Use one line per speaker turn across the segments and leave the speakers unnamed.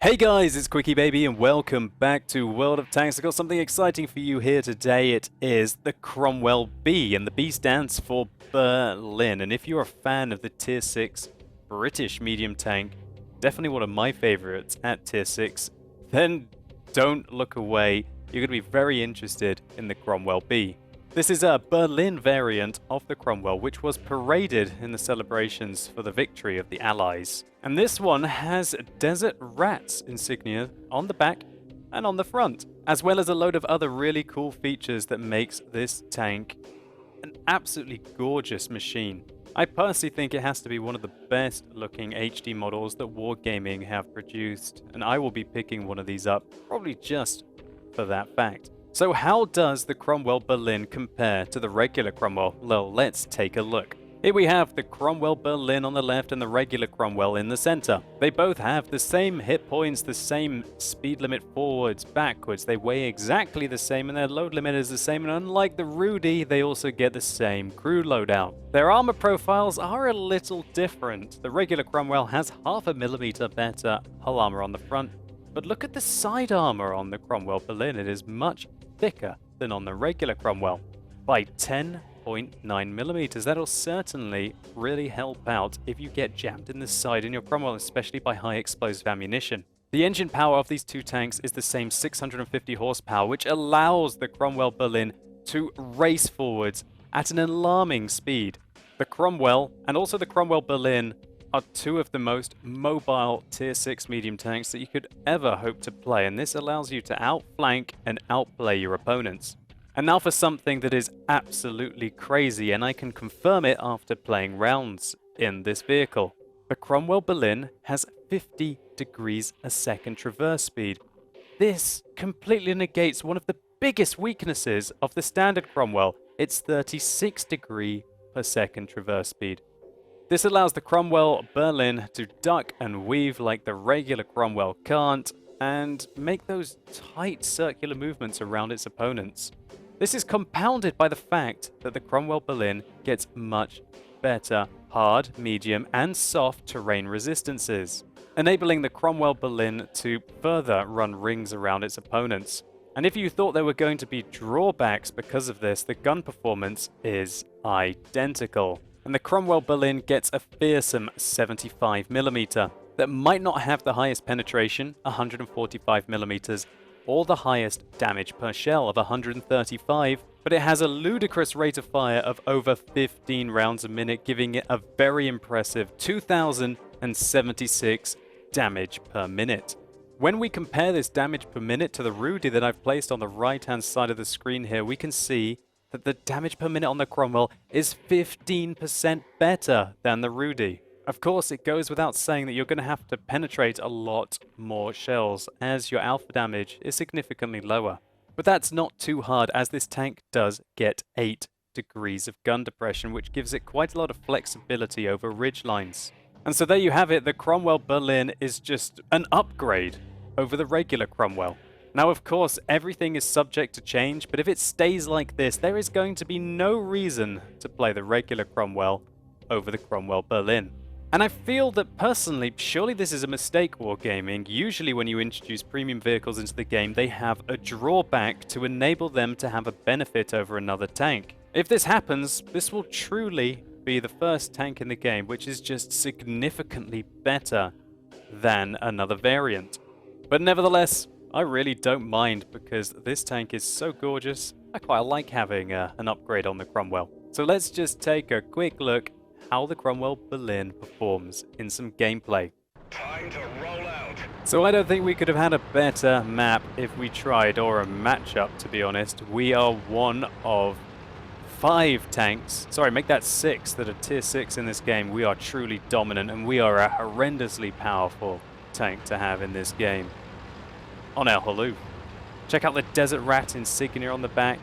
Hey guys, it's QuickyBaby and welcome back to World of Tanks. I've got something exciting for you here today. It is the Cromwell B, and the B stands for Berlin. And if you're a fan of the Tier 6 British medium tank, definitely one of my favorites at Tier 6, then don't look away. You're going to be very interested in the Cromwell B. This is a Berlin variant of the Cromwell, which was paraded in the celebrations for the victory of the Allies. And this one has Desert Rats insignia on the back and on the front, as well as a load of other really cool features that makes this tank an absolutely gorgeous machine. I personally think it has to be one of the best looking HD models that Wargaming have produced, and I will be picking one of these up probably just for that fact. So how does the Cromwell Berlin compare to the regular Cromwell? Well, let's take a look. Here we have the Cromwell Berlin on the left and the regular Cromwell in the center. They both have the same hit points, the same speed limit forwards, backwards. They weigh exactly the same and their load limit is the same. And unlike the Rudy, they also get the same crew loadout. Their armor profiles are a little different. The regular Cromwell has 0.5 millimeter better hull armor on the front. But look at the side armor on the Cromwell Berlin. It is much thicker than on the regular Cromwell by 10.9 millimeters. That'll certainly really help out if you get jammed in the side in your Cromwell, especially by high explosive ammunition. The engine power of these two tanks is the same 650 horsepower, which allows the Cromwell Berlin to race forwards at an alarming speed. The Cromwell and also the Cromwell Berlin are two of the most mobile Tier 6 medium tanks that you could ever hope to play, and this allows you to outflank and outplay your opponents. And now for something that is absolutely crazy, and I can confirm it after playing rounds in this vehicle. The Cromwell Berlin has 50 degrees a second traverse speed. This completely negates one of the biggest weaknesses of the standard Cromwell, its 36 degree per second traverse speed. This allows the Cromwell Berlin to duck and weave like the regular Cromwell can't, and make those tight circular movements around its opponents. This is compounded by the fact that the Cromwell Berlin gets much better hard, medium, and soft terrain resistances, enabling the Cromwell Berlin to further run rings around its opponents. And if you thought there were going to be drawbacks because of this, the gun performance is identical. And the Cromwell Berlin gets a fearsome 75mm that might not have the highest penetration, 145mm, or the highest damage per shell of 135, but it has a ludicrous rate of fire of over 15 rounds a minute, giving it a very impressive 2076 damage per minute. When we compare this damage per minute to the Rudy that I've placed on the right-hand side of the screen here, we can see that the damage per minute on the Cromwell is 15% better than the Rudy. Of course, it goes without saying that you're going to have to penetrate a lot more shells, as your alpha damage is significantly lower. But that's not too hard, as this tank does get 8 degrees of gun depression, which gives it quite a lot of flexibility over ridge lines. And so there you have it, the Cromwell Berlin is just an upgrade over the regular Cromwell. Now, of course, everything is subject to change, but if it stays like this, there is going to be no reason to play the regular Cromwell over the Cromwell Berlin. And I feel that personally, surely this is a mistake, Wargaming. Usually when you introduce premium vehicles into the game, they have a drawback to enable them to have a benefit over another tank. If this happens, this will truly be the first tank in the game which is just significantly better than another variant. But nevertheless, I really don't mind, because this tank is so gorgeous. I quite like having an upgrade on the Cromwell. So let's just take a quick look how the Cromwell Berlin performs in some gameplay.
Time to roll out.
So I don't think we could have had a better map if we tried, or a matchup, to be honest. We are one of 5 tanks, sorry, make that 6, that are tier 6 in this game. We are truly dominant, and we are a horrendously powerful tank to have in this game. On El Haloof. Check out the Desert Rat insignia on the back.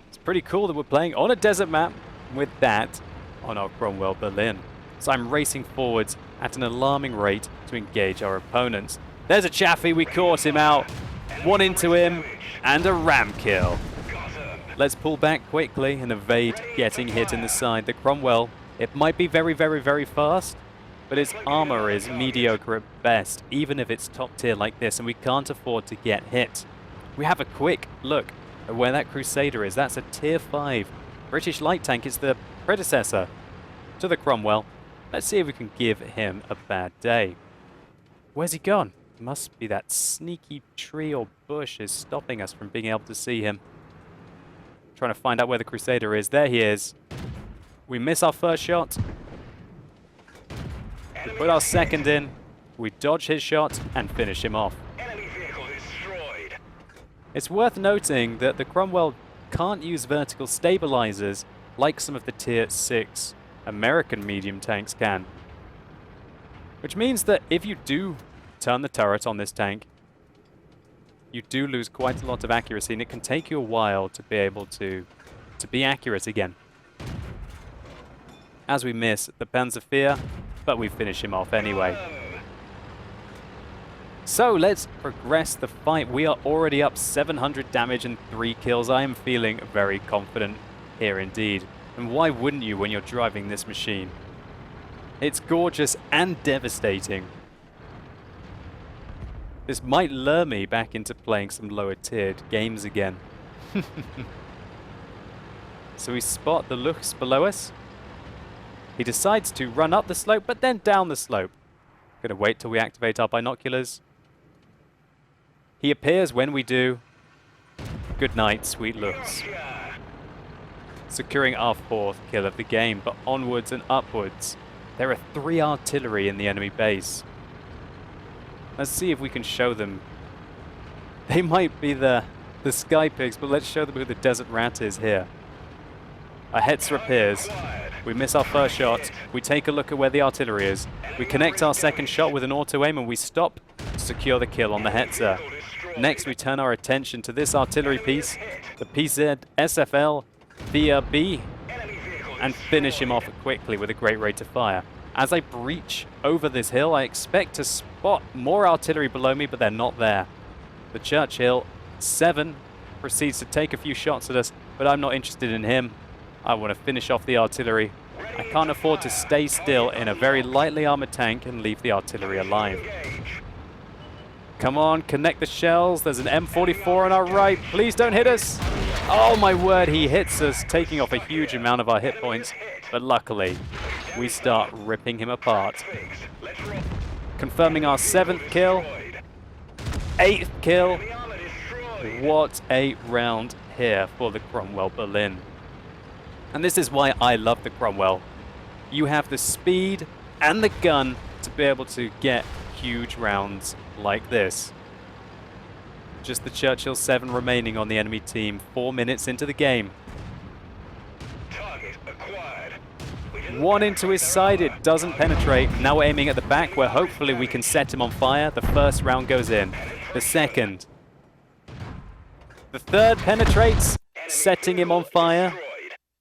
It's pretty cool that we're playing on a desert map with that on our Cromwell Berlin. So I'm racing forwards at an alarming rate to engage our opponents. There's a Chaffee, we caught him out. One into him, and a ram kill. Let's pull back quickly and evade getting hit in the side. The Cromwell, it might be very, very, very fast, but its armor is mediocre at best, even if it's top tier like this, and we can't afford to get hit. We have a quick look at where that Crusader is. That's a tier 5 British light tank. It's the predecessor to the Cromwell. Let's see if we can give him a bad day. Where's he gone? Must be that sneaky tree or bush is stopping us from being able to see him. Trying to find out where the Crusader is. There he is. We miss our first shot. We put our second in. We dodge his shot and finish him off.
Enemy vehicle destroyed.
It's worth noting that the Cromwell can't use vertical stabilizers like some of the tier 6 American medium tanks can. Which means that if you do turn the turret on this tank, you do lose quite a lot of accuracy, and it can take you a while to be able to be accurate again. As we miss the Panzerfear, but we finish him off anyway. So let's progress the fight. We are already up 700 damage and 3 kills. I am feeling very confident here indeed. And why wouldn't you when you're driving this machine? It's gorgeous and devastating. This might lure me back into playing some lower tiered games again. So we spot the Luchs below us. He decides to run up the slope, but then down the slope. Gonna wait till we activate our binoculars. He appears when we do. Good night, sweet Luchs. Securing our 4th kill of the game, but onwards and upwards. There are 3 artillery in the enemy base. Let's see if we can show them. They might be the Sky Pigs, but let's show them who the Desert Rat is here. Our Hetzer appears. We miss our first shot. We take a look at where the artillery is. We connect our second shot with an auto-aim, and we stop to secure the kill on the Hetzer. Next, we turn our attention to this artillery piece, the PZ SFL VRB, and finish him off quickly with a great rate of fire. As I breach over this hill, I expect to spot more artillery below me, but they're not there. The Churchill 7 proceeds to take a few shots at us, but I'm not interested in him. I want to finish off the artillery. I can't afford to stay still in a very lightly armored tank and leave the artillery alive. Come on, connect the shells. There's an M44 on our right. Please don't hit us. Oh my word, he hits us, taking off a huge amount of our hit points. But luckily, we start ripping him apart. Confirming our 7th kill. 8th kill. What a round here for the Cromwell Berlin. And this is why I love the Cromwell. You have the speed and the gun to be able to get huge rounds like this. Just the Churchill 7 remaining on the enemy team, 4 minutes into the game. One into his side, it doesn't penetrate. Now we're aiming at the back where hopefully we can set him on fire. The first round goes in. The second. The third penetrates, setting him on fire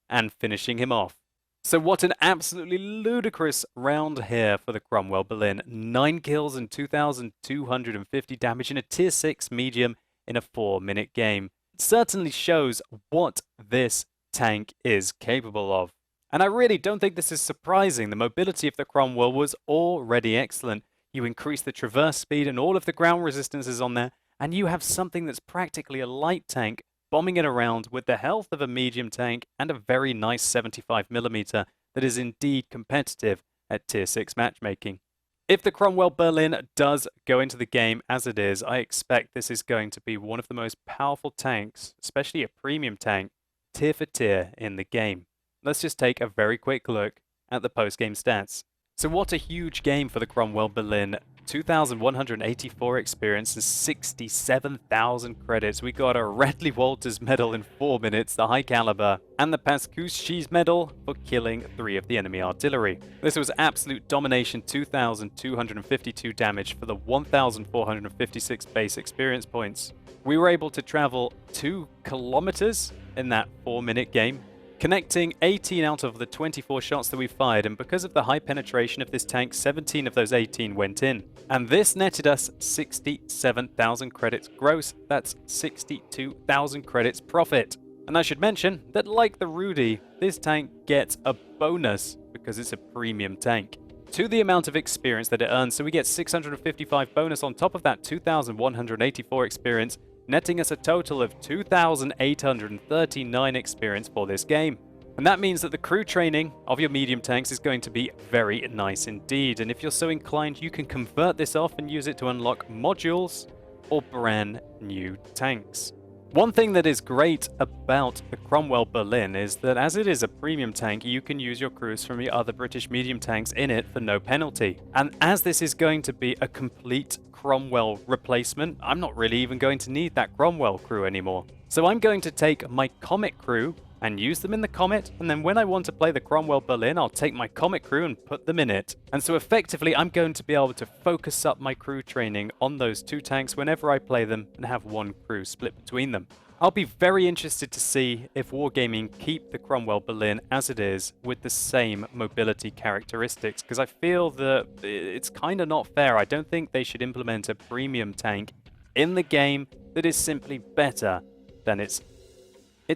and finishing him off. So what an absolutely ludicrous round here for the Cromwell Berlin. 9 kills and 2,250 damage in a tier 6 medium in a 4-minute game. It certainly shows what this tank is capable of. And I really don't think this is surprising. The mobility of the Cromwell was already excellent. You increase the traverse speed and all of the ground resistances on there, and you have something that's practically a light tank bombing it around with the health of a medium tank and a very nice 75mm that is indeed competitive at tier 6 matchmaking. If the Cromwell Berlin does go into the game as it is, I expect this is going to be one of the most powerful tanks, especially a premium tank, tier for tier in the game. Let's just take a very quick look at the post-game stats. So what a huge game for the Cromwell Berlin. 2,184 experience and 67,000 credits. We got a Radley Walters medal in 4 minutes, the high caliber, and the Pascucci's medal for killing 3 of the enemy artillery. This was absolute domination, 2,252 damage for the 1,456 base experience points. We were able to travel 2 kilometers in that 4-minute game, connecting 18 out of the 24 shots that we fired, and because of the high penetration of this tank, 17 of those 18 went in. And this netted us 67,000 credits gross. That's 62,000 credits profit. And I should mention that like the Rudy, this tank gets a bonus because it's a premium tank. to the amount of experience that it earns. So we get 655 bonus on top of that 2,184 experience, netting us a total of 2,839 experience for this game. And that means that the crew training of your medium tanks is going to be very nice indeed. And if you're so inclined, you can convert this off and use it to unlock modules or brand new tanks. One thing that is great about the Cromwell Berlin is that as it is a premium tank, you can use your crews from your other British medium tanks in it for no penalty. And as this is going to be a complete Cromwell replacement, I'm not really even going to need that Cromwell crew anymore. So I'm going to take my Comet crew and use them in the Comet, and then when I want to play the Cromwell Berlin, I'll take my Comet crew and put them in it. And so effectively, I'm going to be able to focus up my crew training on those two tanks whenever I play them and have one crew split between them. I'll be very interested to see if Wargaming keep the Cromwell Berlin as it is with the same mobility characteristics, because I feel that it's kind of not fair. I don't think they should implement a premium tank in the game that is simply better than its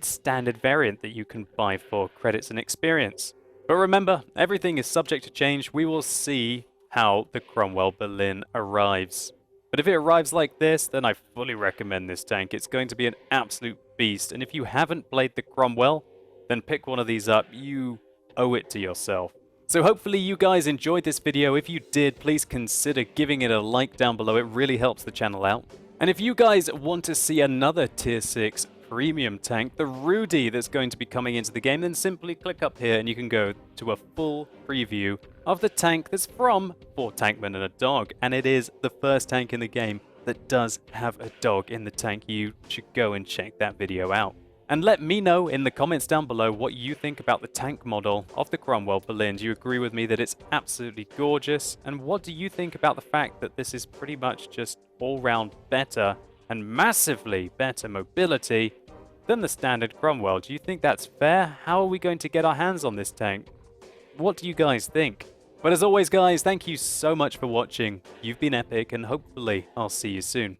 standard variant that you can buy for credits and experience. But remember, everything is subject to change. We will see how the Cromwell Berlin arrives. But if it arrives like this, then I fully recommend this tank. It's going to be an absolute beast. And if you haven't played the Cromwell, then pick one of these up. You owe it to yourself. So hopefully you guys enjoyed this video. If you did, please consider giving it a like down below. It really helps the channel out. And if you guys want to see another Tier 6 premium tank, the Rudy, that's going to be coming into the game, then simply click up here and you can go to a full preview of the tank that's from 4 Tankmen and a Dog. And it is the first tank in the game that does have a dog in the tank. You should go and check that video out. And let me know in the comments down below what you think about the tank model of the Cromwell Berlin. Do you agree with me that it's absolutely gorgeous? And what do you think about the fact that this is pretty much just all-round better and massively better mobility than the standard Cromwell? Do you think that's fair? How are we going to get our hands on this tank? What do you guys think? But as always, guys, thank you so much for watching. You've been epic, and hopefully I'll see you soon.